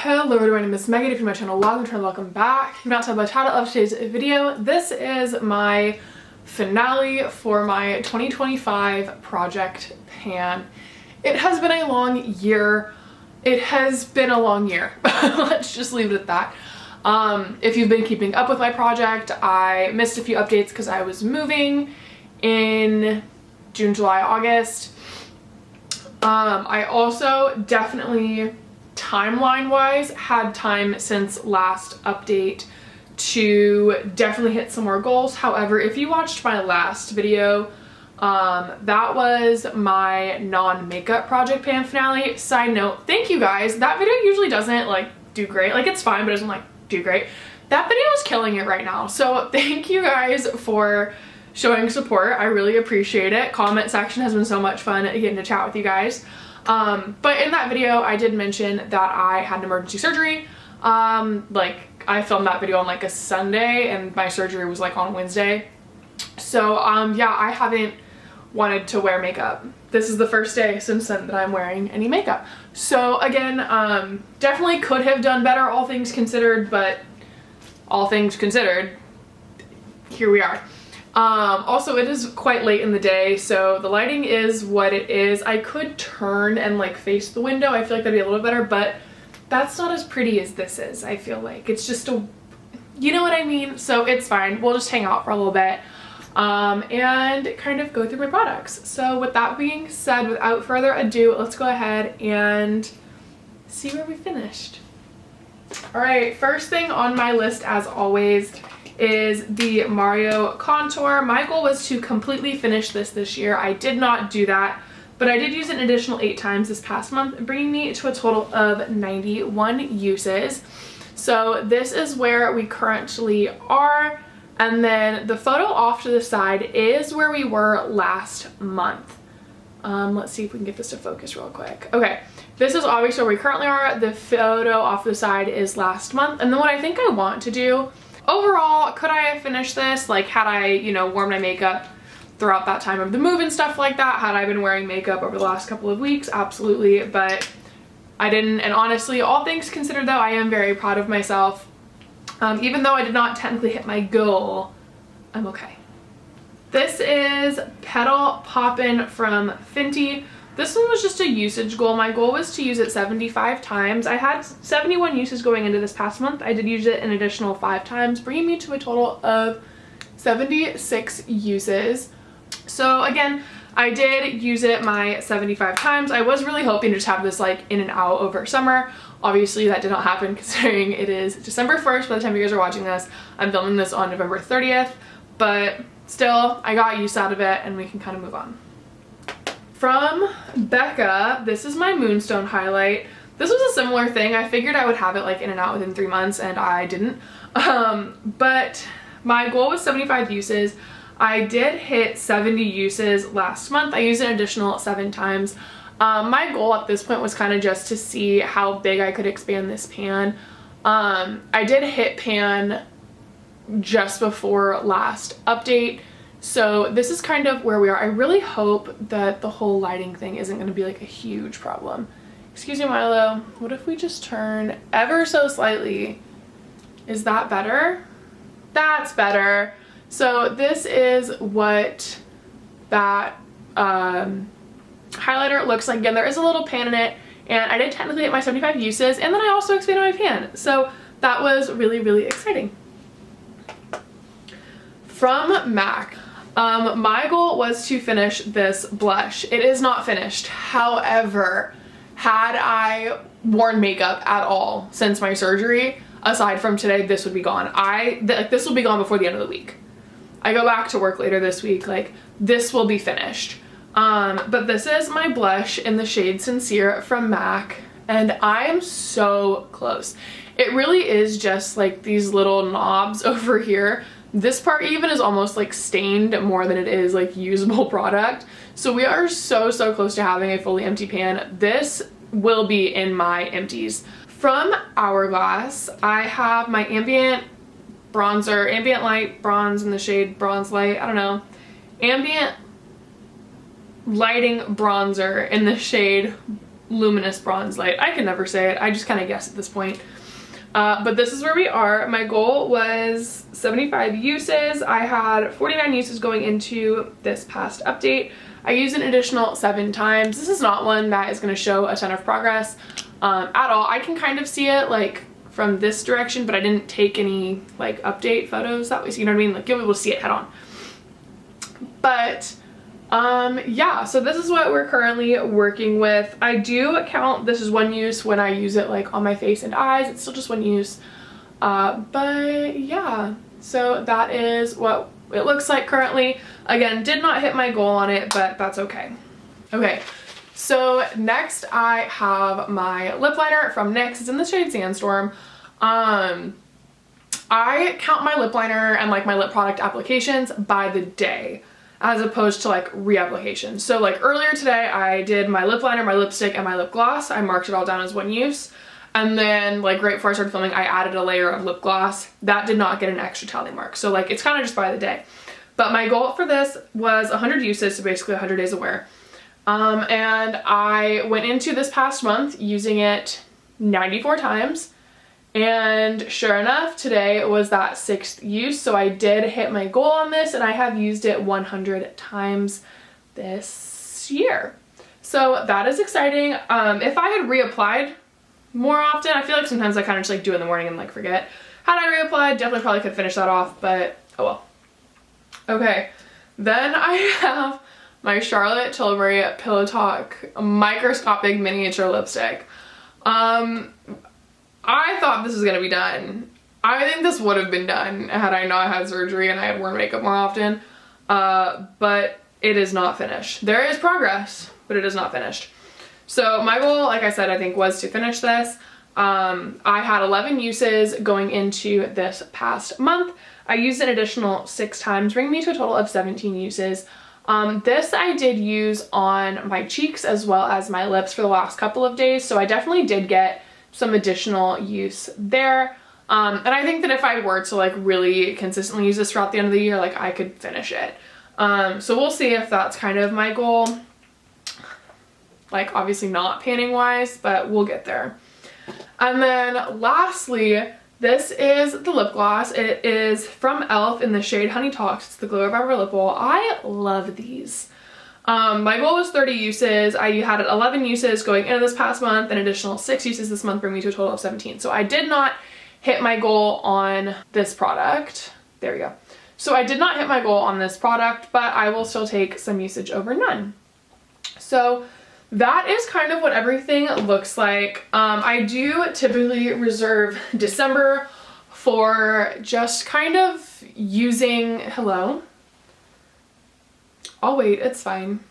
Hello everyone, my name is Megan. If you're my channel, welcome back. If you've not told by the title of today's video, this is my finale for my 2025 project pan. It has been a long year. Let's just leave it at that. If you've been keeping up with my project, I missed a few updates because I was moving in June, July, August. I also definitely, timeline wise, had time since last update to definitely hit some more goals. However, if you watched my last video, that was my non-makeup project pan finale. Side note, thank you guys. That video usually doesn't like do great. Like, it's fine, but it doesn't like do great. That video is killing it right now. So thank you guys for showing support. I really appreciate it. Comment section has been so much fun getting to chat with you guys. But in that video, I did mention that I had an emergency surgery. Like, I filmed that video on like a Sunday and my surgery was like on Wednesday. So, yeah, I haven't wanted to wear makeup. This is the first day since then that I'm wearing any makeup. So again, definitely could have done better, all things considered, but all things considered, here we are. Also, it is quite late in the day, so the lighting is what it is. I could turn and like face the window. I feel like that'd be a little better, but that's not as pretty as this is. I feel like it's just you know what I mean? So it's fine. We'll just hang out for a little bit, and kind of go through my products. So with that being said, without further ado, let's go ahead and see where we finished. All right, first thing on my list, as always, is the Mario Contour. My goal was to completely finish this year. I did not do that, but I did use it an additional 8 times this past month, bringing me to a total of 91 uses. So this is where we currently are, and then the photo off to the side is where we were last month. Let's see if we can get this to focus real quick. Okay, this is obviously where we currently are. The photo off to the side is last month, and then what I think I want to do overall, could I have finished this? Like, had I, you know, worn my makeup throughout that time of the move and stuff like that? Had I been wearing makeup over the last couple of weeks? Absolutely, but I didn't. And honestly, all things considered though, I am very proud of myself. Even though I did not technically hit my goal, I'm okay. This is Petal Poppin' from Fenty. This one was just a usage goal. My goal was to use it 75 times. I had 71 uses going into this past month. I did use it an additional 5 times, bringing me to a total of 76 uses. So again, I did use it my 75 times. I was really hoping to just have this like in and out over summer. Obviously that did not happen, considering it is December 1st by the time you guys are watching this. I'm filming this on November 30th, but still, I got use out of it and we can kind of move on. From Becca, this is my Moonstone highlight. This was a similar thing. I figured I would have it like in and out within 3 months, and I didn't. But my goal was 75 uses. I did hit 70 uses last month. I used an additional 7 times. My goal at this point was kind of just to see how big I could expand this pan. I did hit pan just before last update. So this is kind of where we are. I really hope that the whole lighting thing isn't going to be like a huge problem. Excuse me, Milo. What if we just turn ever so slightly? Is that better? That's better. So this is what that highlighter looks like. Again, there is a little pan in it, and I did technically hit my 75 uses, and then I also expanded my pan. So that was really, really exciting. From MAC. My goal was to finish this blush. It is not finished. However, had I worn makeup at all since my surgery, aside from today, this would be gone. This will be gone before the end of the week. I go back to work later this week. Like, this will be finished. But this is my blush in the shade Sincere from MAC, and I am so close. It really is just like these little knobs over here. This part even is almost like stained more than it is like usable product. So we are so close to having a fully empty pan. This will be in my empties. From Hourglass, I have my ambient bronzer, ambient light bronze in the shade Bronze Light, I don't know, ambient lighting bronzer in the shade Luminous Bronze Light. I can never say it. I just kind of guess at this point. But this is where we are. My goal was 75 uses. I had 49 uses going into this past update. I used an additional 7 times. This is not one that is going to show a ton of progress at all. I can kind of see it like from this direction, but I didn't take any like update photos that way, so you know what I mean? Like you'll be able to see it head on. But yeah, so this is what we're currently working with. I do count this as one use when I use it like on my face and eyes. It's still just one use. But yeah, so that is what it looks like currently. Again, did not hit my goal on it, but that's okay. Okay, so next I have my lip liner from NYX. It's in the shade Sandstorm. I count my lip liner and like my lip product applications by the day, as opposed to like reapplications. So like earlier today, I did my lip liner, my lipstick, and my lip gloss. I marked it all down as one use. And then like right before I started filming, I added a layer of lip gloss. That did not get an extra tally mark. So like it's kind of just by the day. But my goal for this was 100 uses, so basically 100 days of wear. And I went into this past month using it 94 times. And sure enough, today was that 6th use. So I did hit my goal on this, and I have used it 100 times this year. So that is exciting. If I had reapplied more often, I feel like sometimes I kind of just like do it in the morning and like forget. Had I reapplied, definitely probably could finish that off, but oh well. Okay, then I have my Charlotte Tilbury Pillow Talk microscopic miniature lipstick. I thought this was gonna be done. I think this would have been done had I not had surgery and I had worn makeup more often, but it is not finished. There is progress, but it is not finished. So my goal, like I said, I think was to finish this. I had 11 uses going into this past month. I used an additional 6 times, bringing me to a total of 17 uses. This I did use on my cheeks as well as my lips for the last couple of days, so I definitely did get some additional use there. And I think that if I were to like really consistently use this throughout the end of the year, like I could finish it. So we'll see if that's kind of my goal. Like obviously not panning wise, but we'll get there. And then lastly, this is the lip gloss. It is from e.l.f. in the shade Honey Talks. It's the Glow Reviver Lip Oil. I love these. My goal was 30 uses. I had 11 uses going into this past month, an additional 6 uses this month, bring me to a total of 17. So I did not hit my goal on this product. There we go. So I did not hit my goal on this product, but I will still take some usage over none. So that is kind of what everything looks like. I do typically reserve December for just kind of using, hello? I'll wait, it's fine.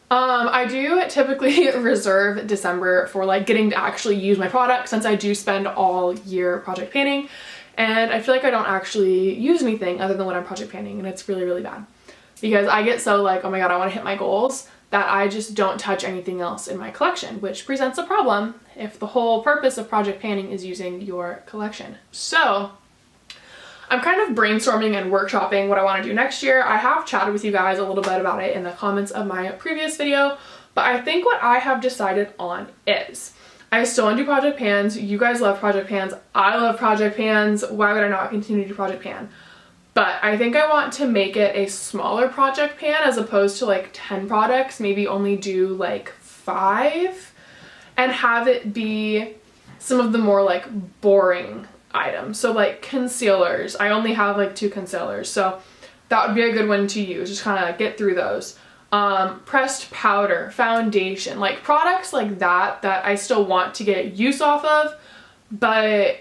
I do typically reserve December for like getting to actually use my product, since I do spend all year project panning, and I feel like I don't actually use anything other than when I'm project panning, and it's really, really bad. Because I get so like, oh my god, I want to hit my goals, that I just don't touch anything else in my collection, which presents a problem if the whole purpose of project panning is using your collection. So I'm kind of brainstorming and workshopping what I want to do next year. I have chatted with you guys a little bit about it in the comments of my previous video, but I think what I have decided on is I still want to do project pans. You guys love project pans. I love project pans. Why would I not continue to do project pan? But I think I want to make it a smaller project pan as opposed to like 10 products, maybe only do like 5, and have it be some of the more like boring items. So like concealers, I only have like 2 concealers, so that would be a good one to use, just kind of get through those. Pressed powder, foundation, like products like that I still want to get use off of, but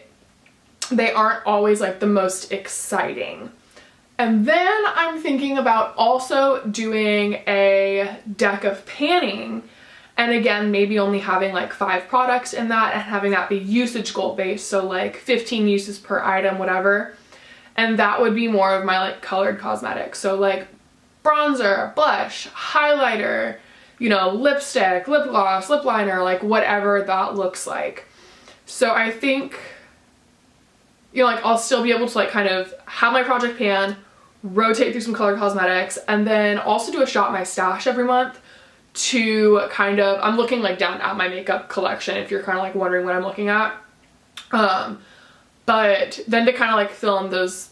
they aren't always like the most exciting. And then I'm thinking about also doing a deck of panning, and again, maybe only having like 5 products in that and having that be usage goal based, so like 15 uses per item, whatever. And that would be more of my like colored cosmetics, so like bronzer, blush, highlighter, you know, lipstick, lip gloss, lip liner, like whatever that looks like. So I think, you know, like I'll still be able to like kind of have my project pan, rotate through some colored cosmetics, and then also do a shop my stash every month to kind of, I'm looking like down at my makeup collection if you're kind of like wondering what I'm looking at. But then to kind of like fill in those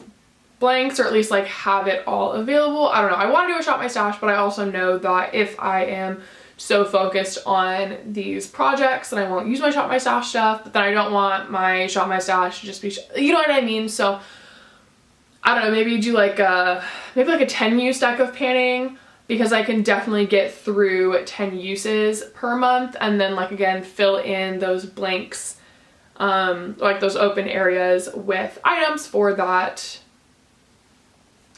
blanks, or at least like have it all available. I don't know. I want to do a Shop My Stash, but I also know that if I am so focused on these projects then I won't use my Shop My Stash stuff, but then I don't want my Shop My Stash to just be, you know what I mean? So I don't know, maybe do like a 10 use deck of panning, because I can definitely get through 10 uses per month, and then like again fill in those blanks, like those open areas with items for that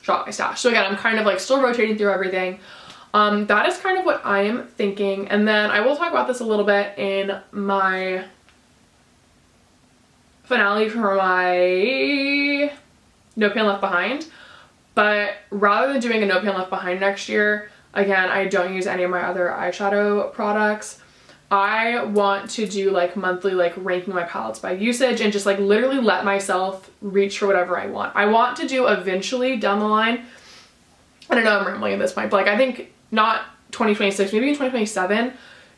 Shop My Stash. So again, I'm kind of like still rotating through everything. That is kind of what I am thinking, and then I will talk about this a little bit in my finale for my No Pan Left Behind. But rather than doing a No Pan Left Behind next year, again, I don't use any of my other eyeshadow products. I want to do like monthly, like ranking my palettes by usage and just like literally let myself reach for whatever I want. I want to do eventually down the line, I don't know, I'm rambling at this point, but like I think not 2026, maybe in 2027,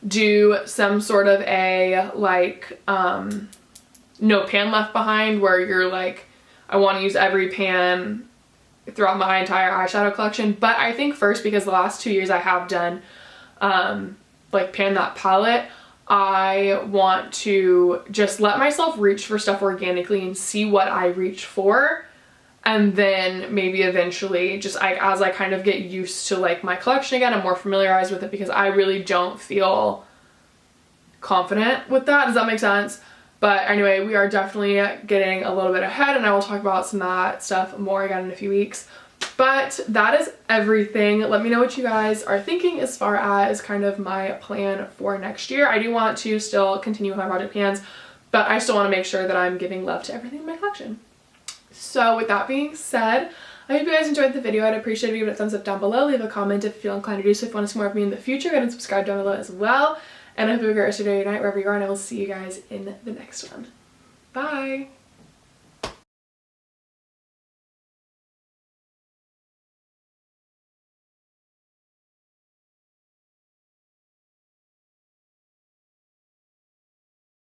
do some sort of a like No Pan Left Behind, where you're like, I want to use every pan throughout my entire eyeshadow collection. But I think first, because the last 2 years I have done like pan that palette, I want to just let myself reach for stuff organically and see what I reach for, and then maybe eventually just as I kind of get used to like my collection again, I'm more familiarized with it, because I really don't feel confident with that. Does that make sense? But anyway, we are definitely getting a little bit ahead, and I will talk about some of that stuff more again in a few weeks. But that is everything. Let me know what you guys are thinking as far as kind of my plan for next year. I do want to still continue with my project pans, but I still want to make sure that I'm giving love to everything in my collection. So with that being said, I hope you guys enjoyed the video. I'd appreciate if you give it a thumbs up down below. Leave a comment if you feel inclined to do so. If you want to see more of me in the future, go ahead and subscribe down below as well. And I hope you have a great rest of your day or night wherever you are, and I will see you guys in the next one. Bye!